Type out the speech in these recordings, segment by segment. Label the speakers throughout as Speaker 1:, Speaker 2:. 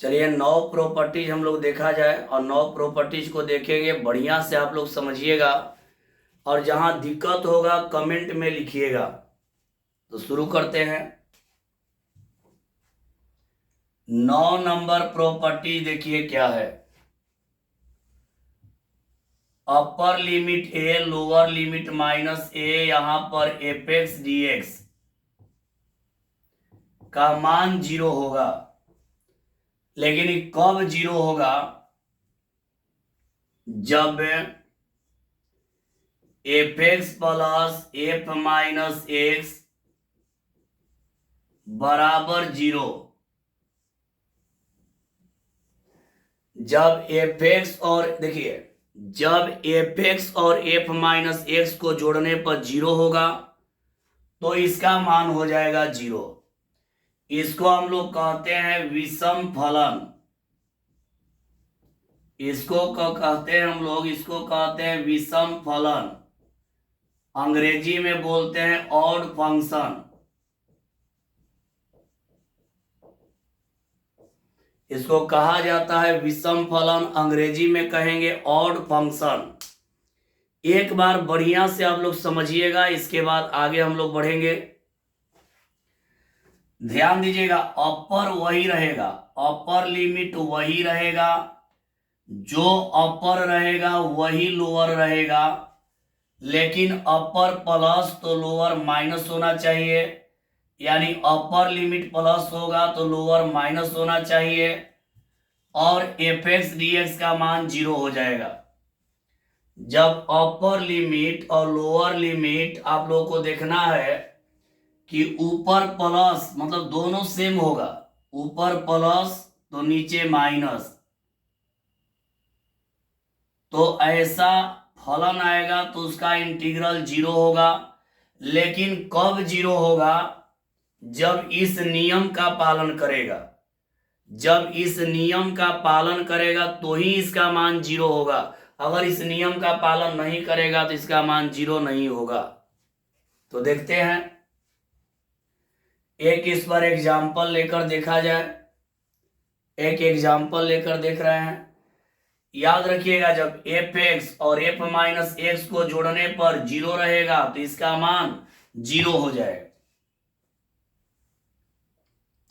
Speaker 1: चलिए 9 प्रॉपर्टीज हम लोग देखा जाए और 9 प्रॉपर्टीज को देखेंगे। बढ़िया से आप लोग समझिएगा और जहां दिक्कत होगा कमेंट में लिखिएगा। तो शुरू करते हैं। 9 नंबर प्रॉपर्टी देखिए क्या है। Upper limit a lower limit minus a, यहां पर एफ एक्स डी एक्स का मान 0 होगा। लेकिन ये कब 0 होगा? जब F x plus F minus x बराबर 0। जब एफ एक्स और देखिए, जब एफ एक्स और एफ माइनस एक्स को जोड़ने पर 0 होगा तो इसका मान हो जाएगा 0। इसको हम लोग कहते हैं विषम फलन। इसको कहते हैं हम लोग, इसको कहते हैं विषम फलन। अंग्रेजी में बोलते हैं ऑड फंक्शन। इसको कहा जाता है विषम फलन, अंग्रेजी में कहेंगे ऑड फंक्शन। एक बार बढ़िया से आप लोग समझिएगा, इसके बाद आगे हम लोग बढ़ेंगे। ध्यान दीजिएगा, अपर वही रहेगा, अपर लिमिट वही रहेगा, जो अपर रहेगा वही लोअर रहेगा। लेकिन अपर प्लस तो लोअर माइनस होना चाहिए, यानी अपर लिमिट प्लस होगा तो लोअर माइनस होना चाहिए और एफ एक्स डी एक्स का मान 0 हो जाएगा। जब अपर लिमिट और लोअर लिमिट आप लोगों को देखना है कि ऊपर प्लस मतलब दोनों सेम होगा, ऊपर प्लस तो नीचे माइनस, तो ऐसा फलन आएगा तो उसका इंटीग्रल 0 होगा। लेकिन कब 0 होगा? जब इस नियम का पालन करेगा। जब इस नियम का पालन करेगा तो ही इसका मान 0 होगा। अगर इस नियम का पालन नहीं करेगा तो इसका मान 0 नहीं होगा। तो देखते हैं, एक इस पर एग्जाम्पल लेकर देखा जाए। एक एग्जाम्पल लेकर देख रहे हैं। याद रखिएगा, जब एफ एक्स और एफ माइनस एक्स को जोड़ने पर 0 रहेगा तो इसका मान 0 हो जाएगा।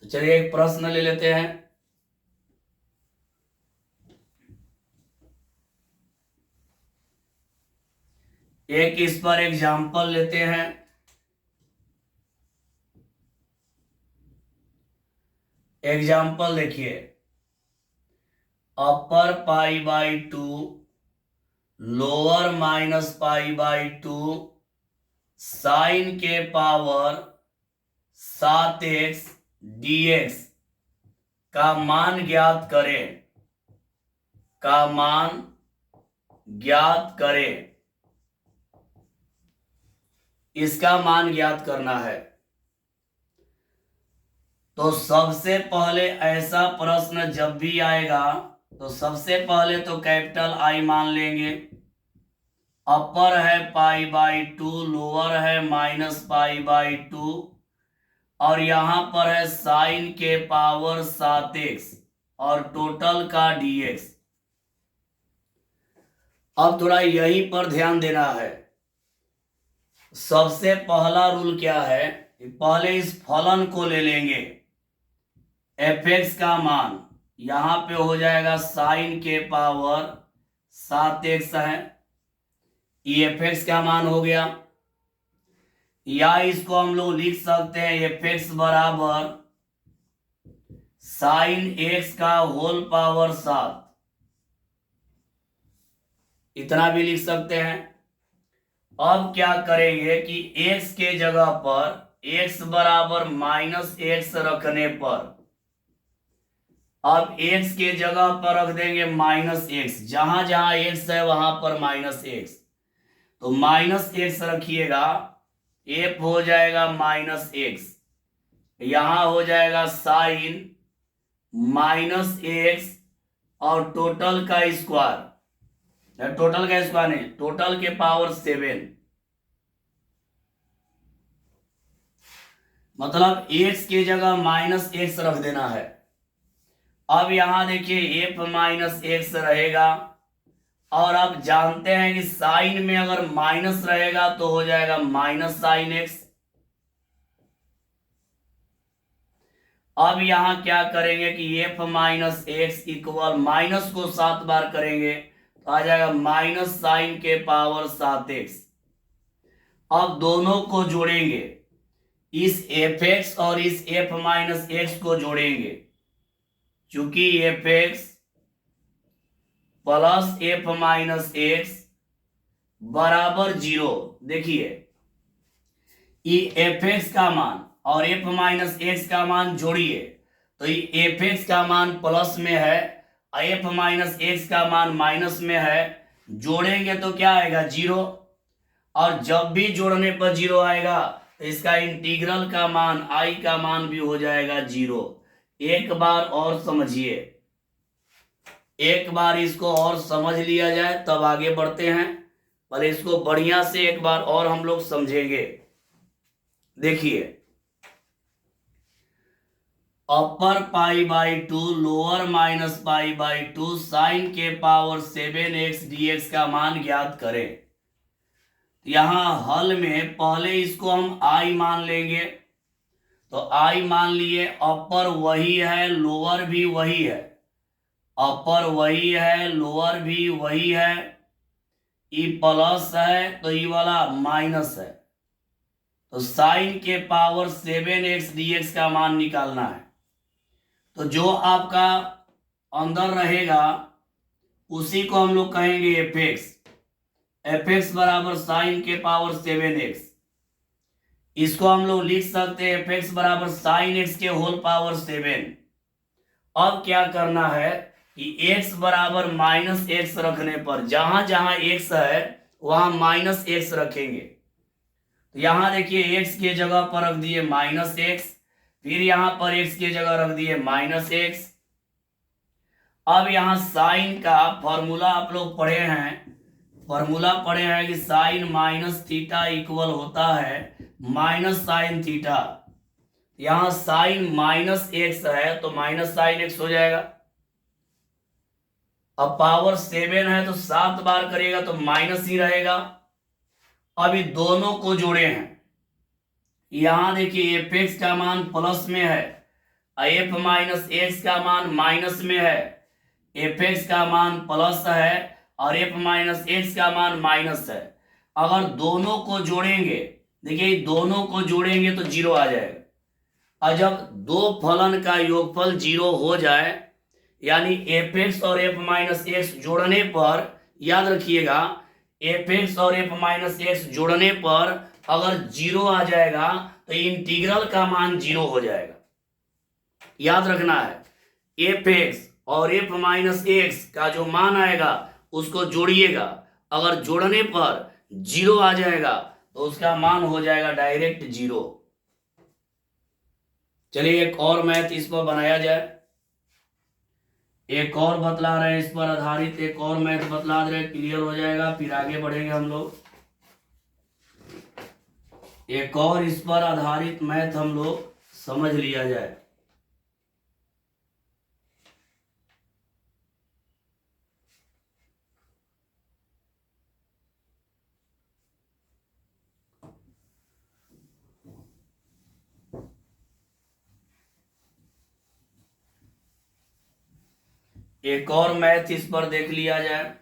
Speaker 1: तो चलिए एक प्रश्न ले लेते हैं। एक इस पर एग्जाम्पल लेते हैं। एग्जाम्पल देखिए, upper pi by 2 lower minus pi by 2 sine के पावर 7x dx का मान ज्ञात करें। का मान ज्ञात करें। इसका मान ज्ञात करना है। तो सबसे पहले ऐसा प्रश्न जब भी आएगा तो सबसे पहले तो कैपिटल आई मान लेंगे। अपर है पाई बाई 2, लोअर है माइनस पाई बाई 2 और यहां पर है साइन के पावर 7x और टोटल का dx। अब थोड़ा यहीं पर ध्यान देना है। सबसे पहला रूल क्या है? पहले इस फलन को ले लेंगे। एफ एक्स का मान यहां पे हो जाएगा साइन के पावर 7x है, ये एफ एक्स का मान हो गया। या इसको हम लोग लिख सकते हैं एफ एक्स बराबर साइन एक्स का होल पावर 7, इतना भी लिख सकते हैं। अब क्या करेंगे कि x के जगह पर x बराबर माइनस एक्स रखने पर, अब x के जगह पर रख देंगे माइनस एक्स। जहां जहां x है वहां पर माइनस एक्स, तो माइनस एक्स रखिएगा, f हो जाएगा माइनस एक्स, यहां हो जाएगा साइन माइनस एक्स और टोटल का स्क्वायर, टोटल का स्क्वायर नहीं, टोटल के पावर 7, मतलब x के जगह माइनस एक्स रख देना है। अब यहां देखिए f माइनस एक्स रहेगा, और आप जानते हैं कि साइन में अगर माइनस रहेगा तो हो जाएगा माइनस साइन एक्स। अब यहां क्या करेंगे कि f minus x equal minus को 7 बार करेंगे तो आ जाएगा माइनस साइन के पावर 7x। अब दोनों को जोड़ेंगे, इस fx और इस f माइनस एक्स को जोड़ेंगे, चूंकि fx plus f minus x बराबर 0। देखिए ये fx का मान और f माइनस एक्स का मान जोड़िए तो ये fx का मान प्लस में है और f माइनस एक्स का मान माइनस में है। जोड़ेंगे तो क्या आएगा 0, और जब भी जोड़ने पर 0 आएगा तो इसका इंटीग्रल का मान i का मान भी हो जाएगा 0। एक बार और समझिए, एक बार इसको और समझ लिया जाए तब आगे बढ़ते हैं। पहले इसको बढ़िया से एक बार और हम लोग समझेंगे। देखिए upper pi by 2 lower minus pi by 2 sine के पावर 7x dx का मान ज्ञात करें। यहां हल में पहले इसको हम i मान लेंगे, तो i मान लिए। अपर वही है, लोअर भी वही है, अपर वही है, लोअर भी वही है। ई प्लस है तो ई वाला माइनस है, तो साइन के पावर 7x dx का मान निकालना है। तो जो आपका अंदर रहेगा उसी को हम लोग कहेंगे fx। fx बराबर साइन के पावर 7x, इसको हम लोग लिख सकते हैं fx बराबर साइन x के होल पावर 7। अब क्या करना है कि x बराबर माइनस एक्स रखने पर जहां जहां x है वहां माइनस एक्स रखेंगे। तो यहां देखिए x के जगह पर रख दिए माइनस एक्स, फिर यहां पर x की जगह रख दिए माइनस एक्स। अब यहां साइन का फॉर्मूला आप लोग पढ़े हैं, फॉर्मूला पढ़े हैं कि साइन माइनस थीटा इक्वल होता है माइनस साइन थीटा। यहां साइन माइनस एक्स है तो माइनस साइन एक्स हो जाएगा। अब पावर 7 है तो 7 बार करेगा तो माइनस ही रहेगा। अभी दोनों को जोड़े हैं, यहां देखिए fx का मान प्लस में है, f माइनस एक्स का मान माइनस में है। fx का मान प्लस है और f माइनस एक्स का मान माइनस है। अगर दोनों को जोड़ेंगे, देखिए दोनों को जोड़ेंगे तो 0 आ जाएगा। और जब दो फलन का योगफल 0 हो जाए, यानी fx और f माइनस एक्स जोड़ने पर, याद रखिएगा fx और f माइनस एक्स जोड़ने पर अगर 0 आ जाएगा तो इंटीग्रल का मान 0 हो जाएगा। याद रखना है fx और f माइनस एक्स का जो मान आएगा उसको जोड़िएगा, अगर जोड़ने पर 0 आ जाएगा तो उसका मान हो जाएगा डायरेक्ट 0। चलिए एक और मैथ इस पर बनाया जाए, एक और बतला रहे हैं, इस पर आधारित एक और मैथ बतला रहे हैं, क्लियर हो जाएगा, फिर आगे बढ़ेंगे हम लोग। एक और इस पर आधारित मैथ हम लोग समझ लिया जाए। एक और मैथ इस पर देख लिया जाए।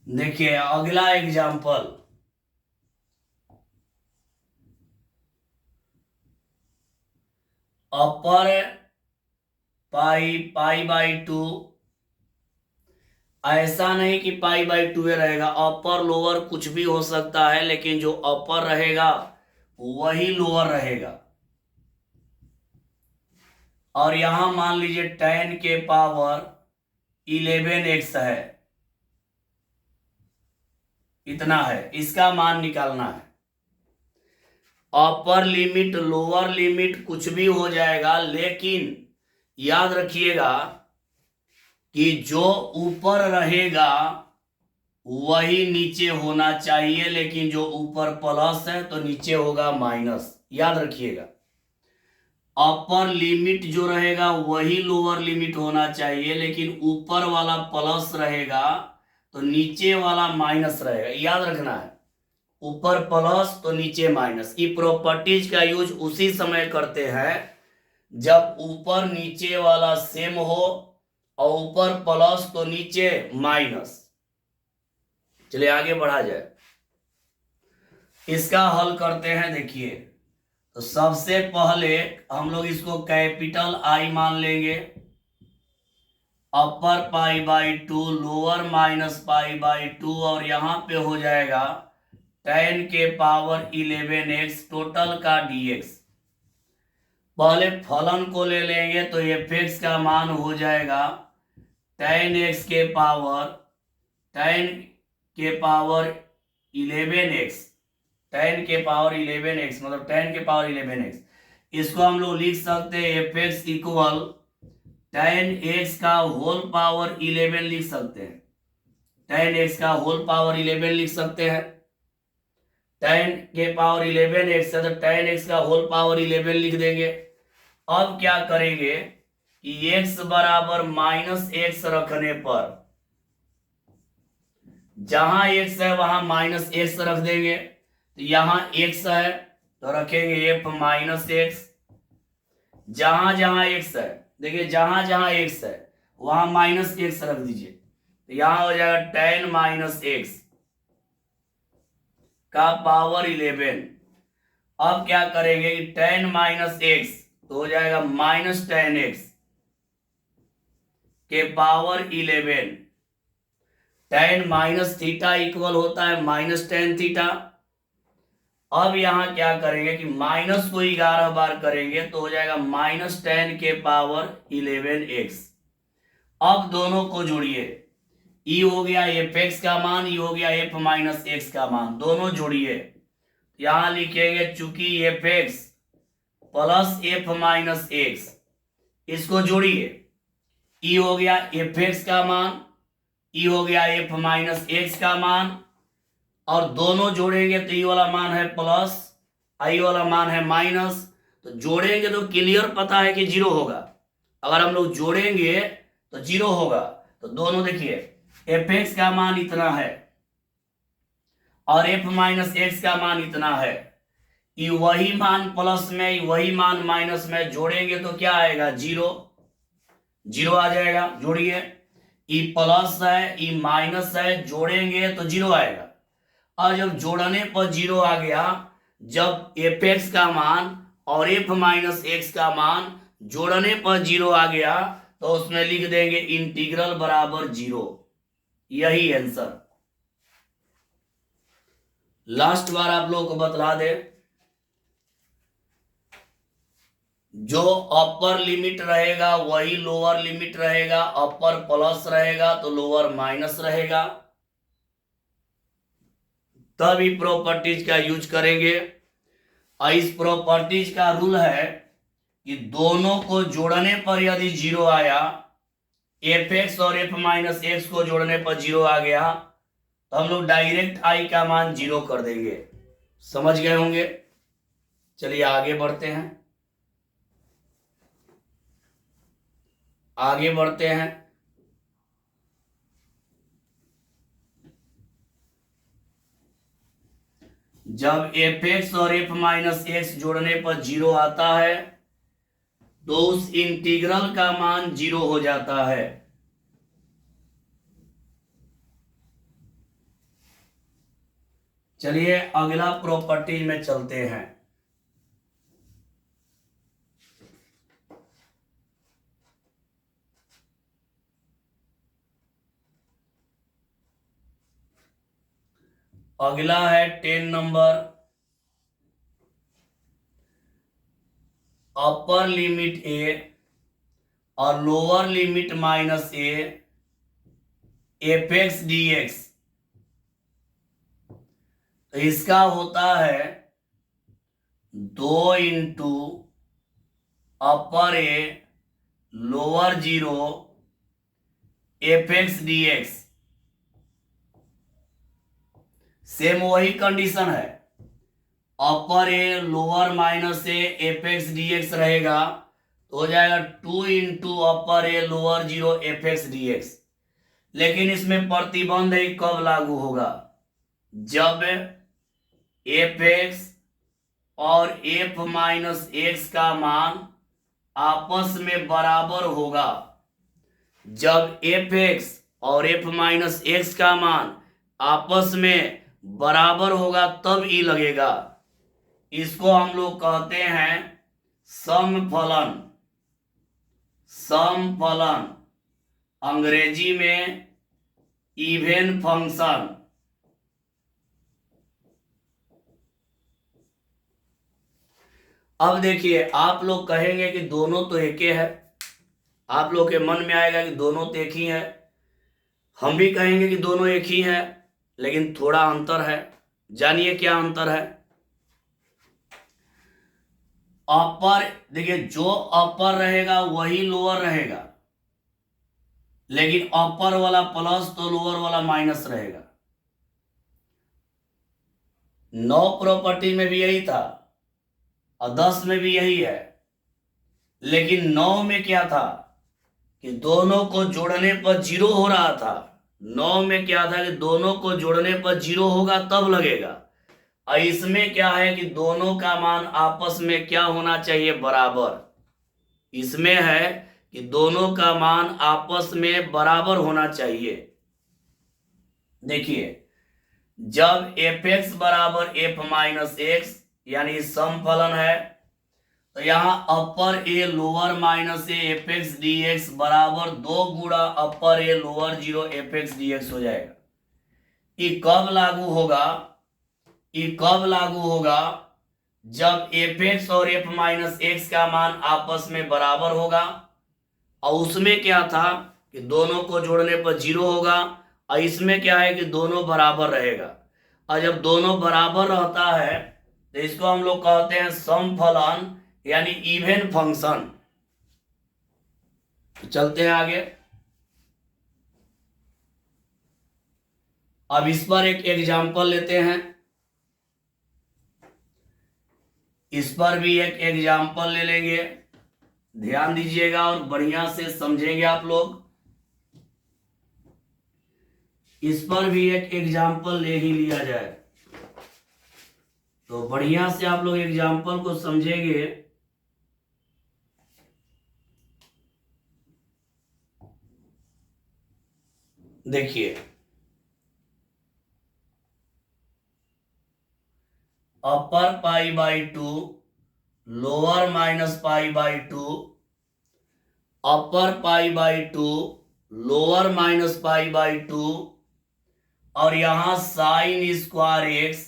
Speaker 1: देखिए अगला एग्जाम्पल, अपर पाई बाई 2, ऐसा नहीं कि पाई बाई 2 रहेगा, अपर लोअर कुछ भी हो सकता है, लेकिन जो अपर रहेगा वही लोअर रहेगा। और यहां मान लीजिए tan के पावर 11x है, इतना है, इसका मान निकालना है। अपर लिमिट लोअर लिमिट कुछ भी हो जाएगा, लेकिन याद रखिएगा कि जो ऊपर रहेगा वही नीचे होना चाहिए, लेकिन जो ऊपर प्लस है तो नीचे होगा माइनस, याद रखिएगा। अपर लिमिट जो रहेगा वही लोअर लिमिट होना चाहिए, लेकिन ऊपर वाला प्लस रहेगा तो नीचे वाला माइनस रहेगा, याद रखना है। ऊपर प्लस तो नीचे माइनस। ये प्रॉपर्टीज का यूज उसी समय करते हैं जब ऊपर नीचे वाला सेम हो और ऊपर प्लस तो नीचे माइनस। चलिए आगे बढ़ा जाए, इसका हल करते हैं। देखिए, तो सबसे पहले हम लोग इसको कैपिटल आई मान लेंगे, upper pi by 2 lower minus pi by 2, और यहां पे हो जाएगा 10 के पावर 11x टोटल का dx। पहले फलन को ले लेंगे तो fx का मान हो जाएगा 10x के पावर 10 के पावर 11x, 10 के पावर 11x मतलब 10 के पावर 11x। इसको हम लोग लिख सकते हैं fx इक्वल 10x का होल पावर 11 लिख सकते हैं, 10x का होल पावर 11 लिख सकते हैं। 10 के पावर 11x है तो 10x का होल पावर 11 लिख देंगे। अब क्या करेंगे कि x बराबर माइनस एक्स रखने पर, जहां x है वहां माइनस एक्स रख देंगे, तो यहां x है तो रखेंगे f माइनस एक्स। जहां जहां x है, देखिए जहां जहां x है वहां माइनस एक्स रख दीजिए, तो यहां हो जाएगा 10 माइनस एक्स का पावर 11। अब क्या करेंगे कि 10 माइनस एक्स तो हो जाएगा माइनस 10x के पावर 11। 10 माइनस थीटा इक्वल होता है माइनस 10 थीटा। अब यहां क्या करेंगे कि माइनस को 11 बार करेंगे तो हो जाएगा माइनस 10 के पावर 11x। अब दोनों को जोड़िए, ई हो गया fx का मान, ई हो गया f माइनस एक्स का मान, दोनों जोड़िए। यहां लिखेंगे चूंकि fx plus f minus x, इसको जोड़िए, ई हो गया fx का मान, ई हो गया f माइनस एक्स का मान, और दोनों जोड़ेंगे तो ई वाला मान है प्लस, आई वाला मान है माइनस। तो जोड़ेंगे तो क्लियर पता है कि जीरो होगा, अगर हम लोग जोड़ेंगे तो जीरो होगा। तो दोनों देखिए fx का मान इतना है और f माइनस एक्स का मान इतना है, ये वही मान प्लस में वही मान माइनस में जोड़ेंगे तो क्या आएगा, जीरो, जीरो आ जाएगा। जोड़िए, ई प्लस है ई माइनस है, जोड़ेंगे तो जीरो आएगा। और जब जोड़ने पर जीरो आ गया, जब fx का मान और f माइनस एक्स का मान जोड़ने पर जीरो आ गया तो उसमें लिख देंगे इंटीग्रल बराबर जीरो। यही आंसर। लास्ट बार आप लोगों को बतला दे, जो अपर लिमिट रहेगा वही लोअर लिमिट रहेगा, अपर प्लस रहेगा तो लोअर माइनस रहेगा, तभी प्रॉपर्टीज का यूज करेंगे। और इस प्रॉपर्टीज का रूल है कि दोनों को जोड़ने पर यदि जीरो आया, fx और f माइनस एक्स को जोड़ने पर जीरो आ गया तो हम लोग डायरेक्ट i का मान जीरो कर देंगे। समझ गए होंगे। चलिए आगे बढ़ते हैं, आगे बढ़ते हैं। जब fx और f माइनस एक्स जोड़ने पर जीरो आता है तो उस इंटीग्रल का मान जीरो हो जाता है। चलिए अगला प्रॉपर्टी में चलते हैं। अगला है 10 नंबर, अपर लिमिट a और lower limit minus a fx dx। तो इसका होता है 2 into upper A lower zero fx dx। Same वही कंडीशन है, upper A lower minus A F X D X रहेगा, तो हो जाएगा 2 into upper A lower 0 F X D X. लेकिन इसमें प्रतिबंध है, कब लागू होगा? जब एफ एक्स और एफ माइनस एक्स का मान आपस में बराबर होगा। जब एफ एक्स और एफ माइनस एक्स का मान आपस में बराबर होगा तब ई लगेगा। इसको हम लोग कहते हैं समफलन। समफलन अंग्रेजी में इवन फंक्शन। अब देखिए, आप लोग कहेंगे कि दोनों तो एक ही है, आप लोग के मन में आएगा कि दोनों तो एक ही है। हम भी कहेंगे कि दोनों एक ही है, लेकिन थोड़ा अंतर है। जानिए क्या अंतर है। अपर, देखिए, जो अपर रहेगा वही लोअर रहेगा, लेकिन अपर वाला प्लस तो लोअर वाला माइनस रहेगा। 9 प्रॉपर्टी में भी यही था और 10 में भी यही है। लेकिन 9 में क्या था कि दोनों को जोड़ने पर 0 हो रहा था। 9 में क्या था कि दोनों को जोड़ने पर 0 होगा तब लगेगा। और इसमें क्या है कि दोनों का मान आपस में क्या होना चाहिए? बराबर। इसमें है कि दोनों का मान आपस में बराबर होना चाहिए। देखिए, जब एफ एक्स बराबर एफ माइनस एक्स यानी समफलन है, तो यहां upper A lower minus A F X D X बराबर 2 गुणा upper A lower 0 F X D X हो जाएगा। ये कब लागू होगा? ये कब लागू होगा? जब एफ एक्स और एफ माइनस एक्स का मान आपस में बराबर होगा। और उसमें क्या था कि दोनों को जोड़ने पर 0 होगा, और इसमें क्या है कि दोनों बराबर रहेगा। और जब दोनों बराबर रहता है तो इसको हम लोग कहते हैं समफलन यानी इवन फंक्शन। तो चलते हैं आगे। अब इस पर एक एग्जाम्पल लेते हैं। इस पर भी एक एग्जाम्पल ले लेंगे। ध्यान दीजिएगा और बढ़िया से समझेंगे आप लोग। इस पर भी एक एग्जाम्पल ले ही लिया जाए तो बढ़िया से आप लोग एग्जाम्पल को समझेंगे। देखिए, upper pi by 2 lower minus pi by 2, upper pi by 2 lower minus pi by 2, और यहां साइन स्क्वायर एक्स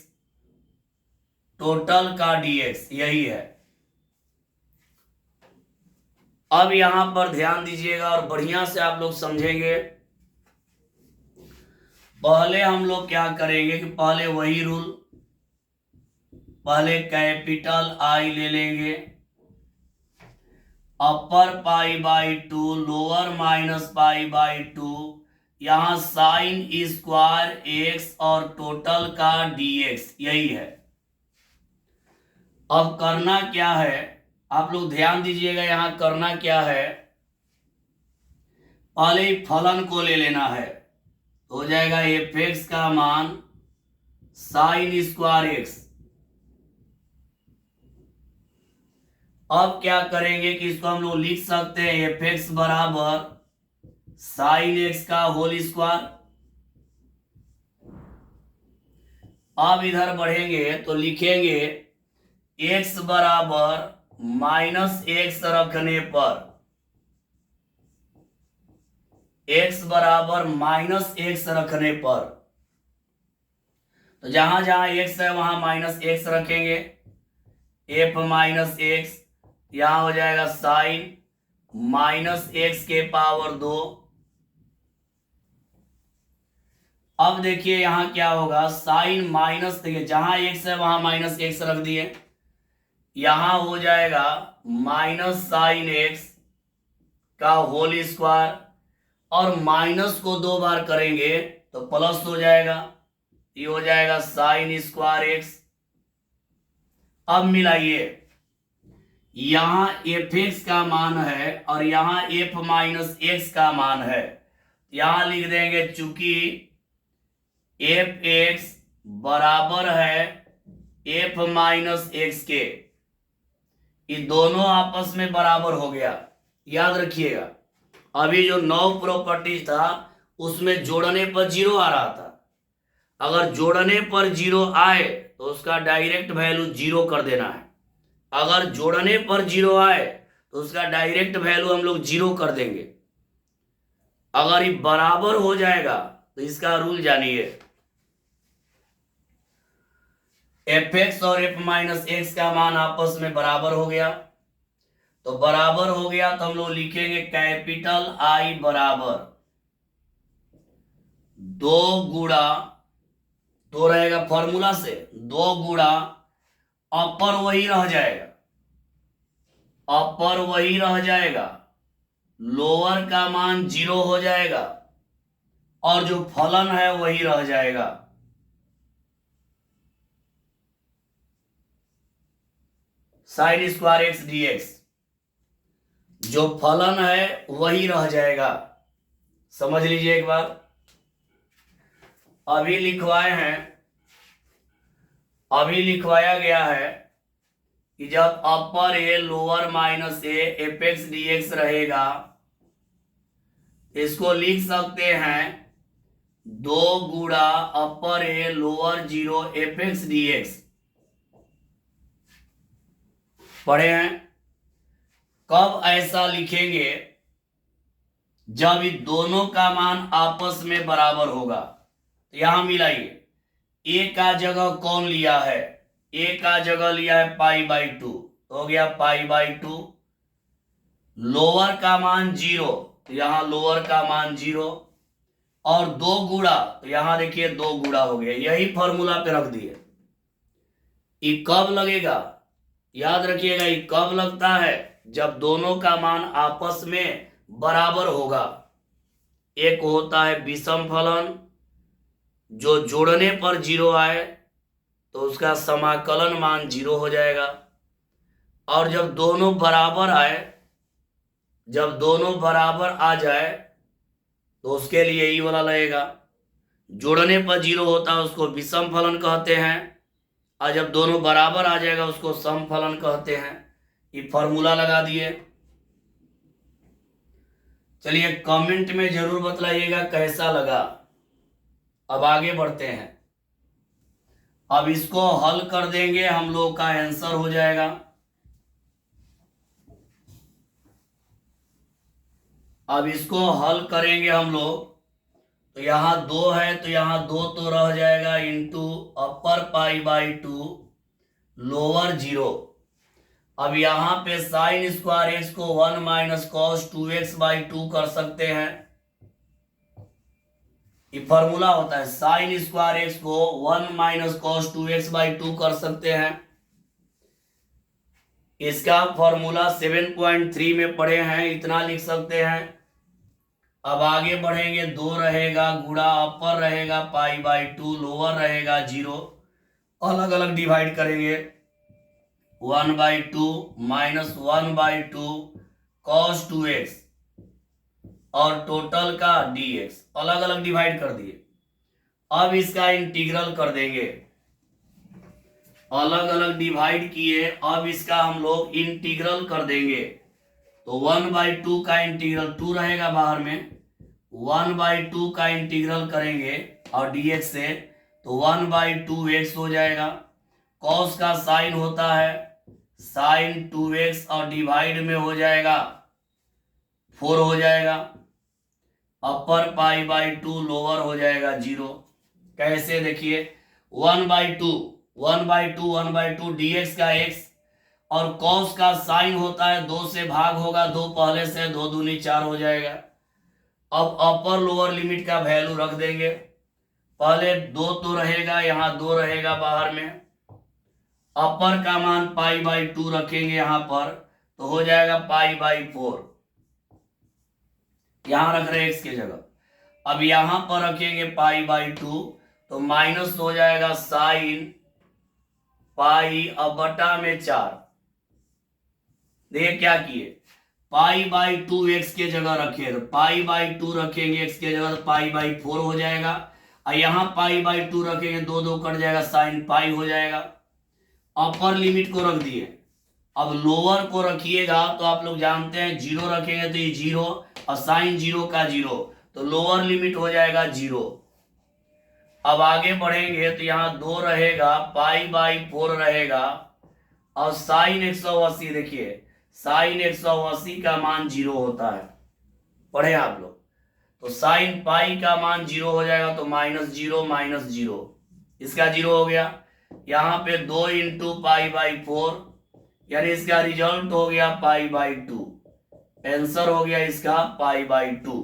Speaker 1: टोटल का डीएक्स यही है। अब यहां पर ध्यान दीजिएगा और बढ़िया से आप लोग समझेंगे। पहले हम लोग क्या करेंगे कि पहले वही रूल, पहले कैपिटल आई ले लेंगे। Upper pi by 2 lower minus pi by 2, यहां साइन स्क्वायर एक्स और टोटल का डीएक्स यही है। अब करना क्या है, आप लोग ध्यान दीजिएगा। यहां करना क्या है, पहले ही फलन को ले लेना है। हो जाएगा एफ एक्स का मान साइन स्क्वायर एक्स। अब क्या करेंगे कि इसको हम लोग लिख सकते हैं एफ एक्स बराबर साइन एक्स का होल स्क्वायर। अब इधर बढ़ेंगे तो लिखेंगे एक्स बराबर माइनस एक्स रखने पर, एक्स बराबर माइनस एक्स रखने पर, तो जहां जहां एक्स है वहां माइनस एक्स रखेंगे। एफ माइनस एक्स यहां हो जाएगा साइन माइनस एक्स के पावर 2। अब देखिए यहां क्या होगा, साइन माइनस, देखिए जहां एक्स है वहां माइनस एक्स रख दिए, यहां हो जाएगा माइनस साइन एक्स का होल स्क्वायर, और माइनस को 2 बार करेंगे तो प्लस हो जाएगा। ये हो जाएगा साइन स्क्वायर एक्स। अब मिलाइए, यहां एफ एक्स का मान है और यहां एफ माइनस एक्स का मान है। यहां लिख देंगे चूंकि एफ एक्स बराबर है एफ माइनस एक्स के, ये दोनों आपस में बराबर हो गया। याद रखिएगा, अभी जो 9 प्रॉपर्टीज था उसमें जोड़ने पर 0 आ रहा था। अगर जोड़ने पर 0 आए तो उसका डायरेक्ट वैल्यू 0 कर देना है। अगर जोड़ने पर 0 आए तो उसका डायरेक्ट वैल्यू हम लोग 0 कर देंगे। अगर ये बराबर हो जाएगा तो इसका रूल जानिए, एफ एक्स और एफ माइनस एक्स का मान आपस में बराबर हो गया। तो बराबर हो गया तो हम लोग लिखेंगे कैपिटल आई बराबर 2 गुणा, 2 रहेगा फॉर्मूला से, 2 गुणा अपर वही रह जाएगा, अपर वही रह जाएगा, लोअर का मान 0 हो जाएगा और जो फलन है वही रह जाएगा। Sign square x D x, जो फलन है वही रह जाएगा। समझ लीजिए एक बार, अभी लिखवाए हैं, अभी लिखवाया गया है कि जब upper A lower minus A F X D X रहेगा, इसको लिख सकते हैं 2 गुणा upper A lower 0 F X D X. पढ़े हैं? कब ऐसा लिखेंगे? जब इन दोनों का मान आपस में बराबर होगा। तो यहां मिलाइए, ए का जगह कौन लिया है? ए का जगह लिया है π/2, हो गया π/2। लोअर का मान 0, तो यहां लोअर का मान 0 और 2 गुणा, तो यहां देखिए 2 गुणा हो गया। यही फॉर्मूला पे रख दिए। ये कब लगेगा? याद रखिएगा, ये कब लगता है? जब दोनों का मान आपस में बराबर होगा। एक होता है विषम फलन, जो जोड़ने पर 0 आए तो उसका समाकलन मान 0 हो जाएगा, और जब दोनों बराबर आए, जब दोनों बराबर आ जाए तो उसके लिए यही वाला लगेगा। जोड़ने पर 0 होता है उसको विषम फलन कहते हैं, और जब दोनों बराबर आ जाएगा उसको सम फलन कहते हैं। ये फॉर्मूला लगा दिए। चलिए कमेंट में जरूर बतलाइएगा कैसा लगा। अब आगे बढ़ते हैं, अब इसको हल कर देंगे, हम लोग का आंसर हो जाएगा। अब इसको हल करेंगे हम लोग, तो यहां 2 है तो यहां 2 तो रह जाएगा, इंटू अपर π/2 लोअर 0। अब यहां पे साइन स्क्वायर एक्स को 1 माइनस कॉस 2x/2 कर सकते हैं। ये फॉर्मूला होता है, साइन स्क्वायर एक्स को 1 माइनस कॉस 2x/2 कर सकते हैं। इसका फॉर्मूला 7.3 में पढ़े हैं, इतना लिख सकते हैं। अब आगे बढ़ेंगे, 2 रहेगा गुणा अपर रहेगा π/2 लोअर रहेगा 0, अलग अलग डिवाइड करेंगे। 1/2 माइनस 1/2 cos 2x और टोटल का dx, अलग अलग डिवाइड कर दिए। अब इसका इंटीग्रल कर देंगे, अलग अलग डिवाइड किए, अब इसका हम लोग इंटीग्रल कर देंगे। तो 1/2 का इंटीग्रल 2 रहेगा बाहर में, 1/2 का इंटीग्रल करेंगे और dx से, तो 1/2x हो जाएगा। cos का साइन होता है साइन 2x और डिवाइड में हो जाएगा 4 हो जाएगा। अपर π/2 लोअर हो जाएगा 0। कैसे? देखिए 1/2 dx का x और cos का साइन होता है 2 से भाग होगा, 2 पहले से, 2 दूनी 4 हो जाएगा। अब अपर लोअर लिमिट का वैल्यू रख देंगे। पहले 2 तो रहेगा, यहां 2 रहेगा बाहर में। अपर का मान π/2 रखेंगे यहां पर, तो हो जाएगा π/4, यहां रख रहे x की जगह। अब यहां पर रखेंगे π/2, तो माइनस हो जाएगा साइन पाई अब बटा में 4। देखिए क्या किए, पाई बाई 2 x के जगह रखे तो पाई बाई 2 रखेंगे x के जगह तो पाई बाई 4 हो जाएगा, और यहाँ पाई बाई 2 रखेंगे 2 कट जाएगा, साइन पाई हो जाएगा। अपर लिमिट को रख दिए। अब लोअर को रखिएगा तो आप लोग जानते हैं 0 रखेंगे तो ये 0 और साइन 0 का 0, तो लोअर लिमिट हो जाएगा 0। अब आगे बढ़ेंगे तो यहाँ 2 रहेगा, पाई बाई 4 रहेगा, और साइन 180, देखिए साइन 180 का मान 0 होता है, पढ़े आप लोग। तो साइन पाई का मान 0 हो जाएगा, तो -0 -0, इसका 0 हो गया। यहाँ पे 2 इंटू पाई बाई 4, यानी इसका रिजल्ट हो गया पाई बाई 2, आंसर हो गया इसका पाई बाई 2।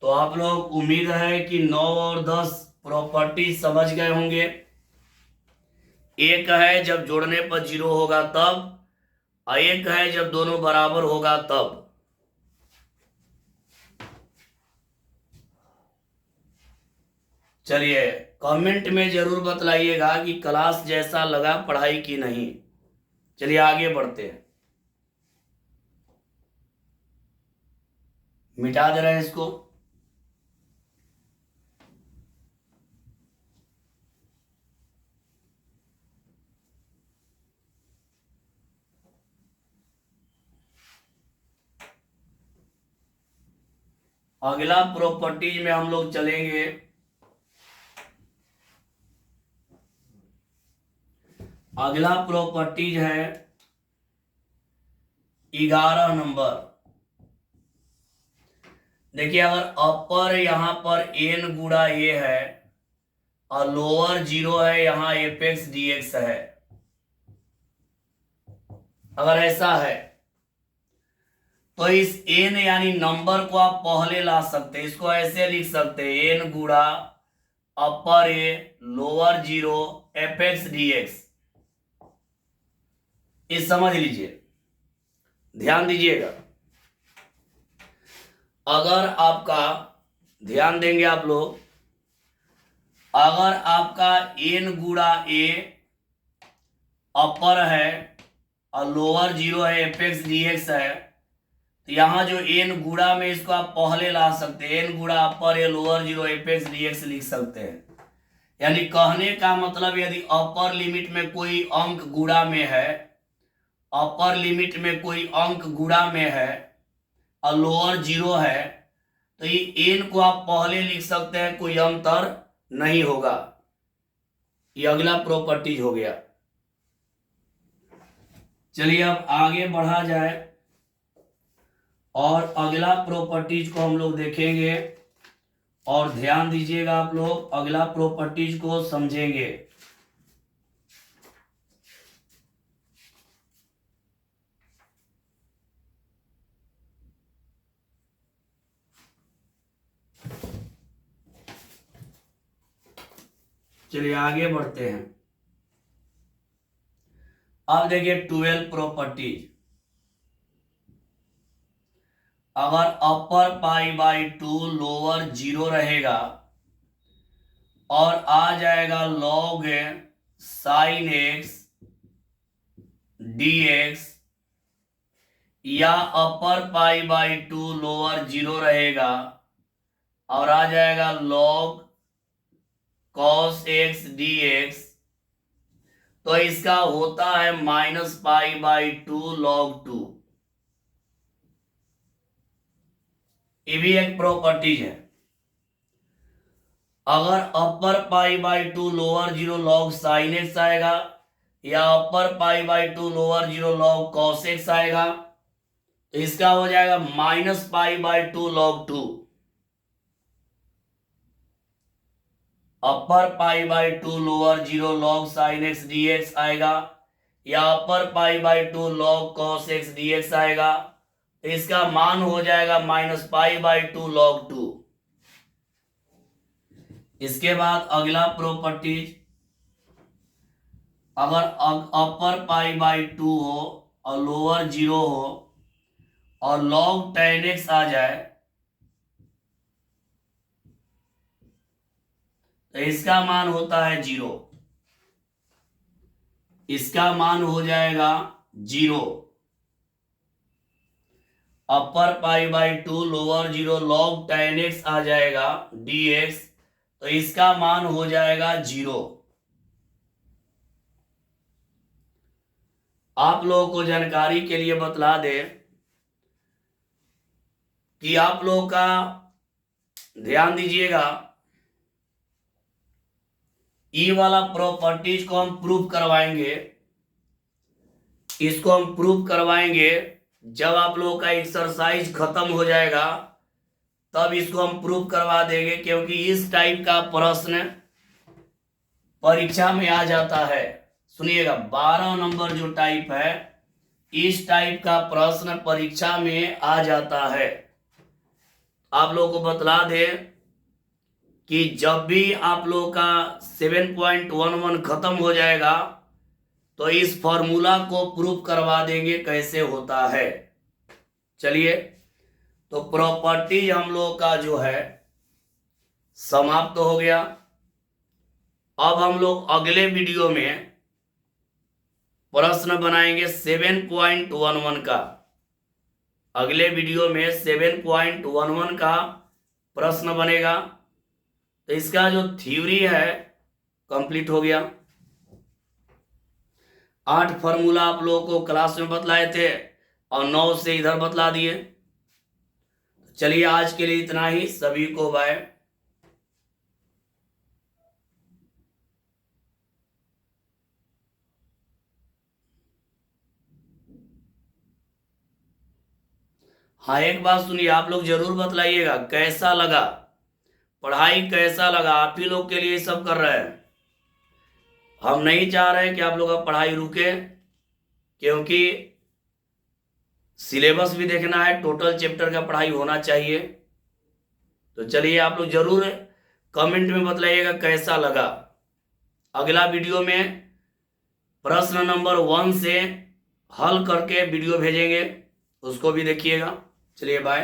Speaker 1: तो आप लोग उम्मीद है कि 9 और 10 प्रॉपर्टी समझ गए होंगे। एक है जब जोड़ने पर 0 होगा तब, और एक है जब दोनों बराबर होगा तब। चलिए कमेंट में जरूर बतलाइएगा कि क्लास जैसा लगा पढ़ाई की नहीं। चलिए आगे बढ़ते हैं, मिटा दे रहे हैं इसको। अगला प्रॉपर्टीज में हम लोग चलेंगे। अगला प्रॉपर्टीज है 11 नंबर। देखिए अगर अपर यहां पर n गुणा a है और लोअर 0 है, यहां एपेक्स dx है, अगर ऐसा है तो इस n यानी नंबर को आप पहले ला सकते हैं। इसको ऐसे लिख सकते हैं, n गुणा अपर a लोअर 0 एपेक्स dx। इस समझ लीजिए, ध्यान दीजिएगा। अगर आपका, ध्यान देंगे आप लोग, अगर आपका n गुणा a अपर है और लोअर 0 है, एपेक्स dx है, तो यहां जो n गुणा में इसको आप पहले ला सकते हैं, n गुणा upper A lower 0 apex dx लिख सकते हैं। यानी कहने का मतलब यदि अपर लिमिट में कोई अंक गुणा में है, अपर लिमिट में कोई अंक गुणा में है और लोअर 0 है, तो ये n को आप पहले लिख सकते हैं, कोई अंतर नहीं होगा। ये अगला प्रॉपर्टीज हो गया। चलिए अब आगे बढ़ा जाए और अगला प्रॉपर्टीज को हम लोग देखेंगे, और ध्यान दीजिएगा आप लोग, अगला प्रॉपर्टीज को समझेंगे। चलिए आगे बढ़ते हैं। अब देखिए 12 प्रॉपर्टीज। अगर अपर पाई बाई 2 लोअर 0 रहेगा और आ जाएगा लॉग साइन एक्स dx, या अपर पाई बाई 2 लोअर 0 रहेगा और आ जाएगा लॉग कॉस एक्स dx, तो इसका होता है -पाई/2 log 2। ये भी एक प्रॉपर्टीज है। अगर upper pi by two lower 0 log sine X आएगा, या upper pi by two lower 0 log cos X आएगा, तो इसका हो जाएगा -पाई/2 log 2। Upper pi by two lower 0 log sine X dx आएगा, या upper pi by two log cos X dx आएगा, तो इसका मान हो जाएगा -पाई/2 log 2। इसके बाद अगला प्रॉपर्टीज, अगर अपर पाई/2 हो और लोअर 0 हो और log tan x आ जाए, तो इसका मान होता है 0, इसका मान हो जाएगा 0। Upper pi by 2 lower 0 log tan x आ जाएगा dx, तो इसका मान हो जाएगा 0। आप लोगों को जानकारी के लिए बतला दे कि आप लोगों का ध्यान दीजिएगा, ई वाला प्रॉपर्टीज को हम प्रूव करवाएंगे, इसको हम प्रूव करवाएंगे जब आप लोगों का एक्सरसाइज खत्म हो जाएगा, तब इसको हम प्रूव करवा देंगे, क्योंकि इस टाइप का प्रश्न परीक्षा में आ जाता है। सुनिएगा, 12 नंबर जो टाइप है, इस टाइप का प्रश्न परीक्षा में आ जाता है। आप लोगों को बतला दे कि जब भी आप लोगों का 7.11 खत्म हो जाएगा, तो इस फॉर्मूला को प्रूफ करवा देंगे कैसे होता है। चलिए, तो प्रॉपर्टीज हम लोग का जो है समाप्त हो गया। अब हम लोग अगले वीडियो में प्रश्न बनाएंगे 7.11 का। अगले वीडियो में 7.11 का प्रश्न बनेगा। तो इसका जो थ्योरी है कंप्लीट हो गया। 8 फार्मूला आप लोगों को क्लास में बतलाए थे और 9 से इधर बतला दिए। चलिए, आज के लिए इतना ही। सभी को बाय। हाँ, एक बात सुनिए, आप लोग जरूर बतलाइएगा कैसा लगा, पढ़ाई कैसा लगा। आप ही लोग के लिए सब कर रहे हैं। हम नहीं चाह रहे कि आप लोग का पढ़ाई रुके, क्योंकि सिलेबस भी देखना है, टोटल चैप्टर का पढ़ाई होना चाहिए। तो चलिए, आप लोग जरूर कमेंट में बतलाइएगा कैसा लगा। अगला वीडियो में प्रश्न नंबर 1 से हल करके वीडियो भेजेंगे, उसको भी देखिएगा। चलिए, बाय।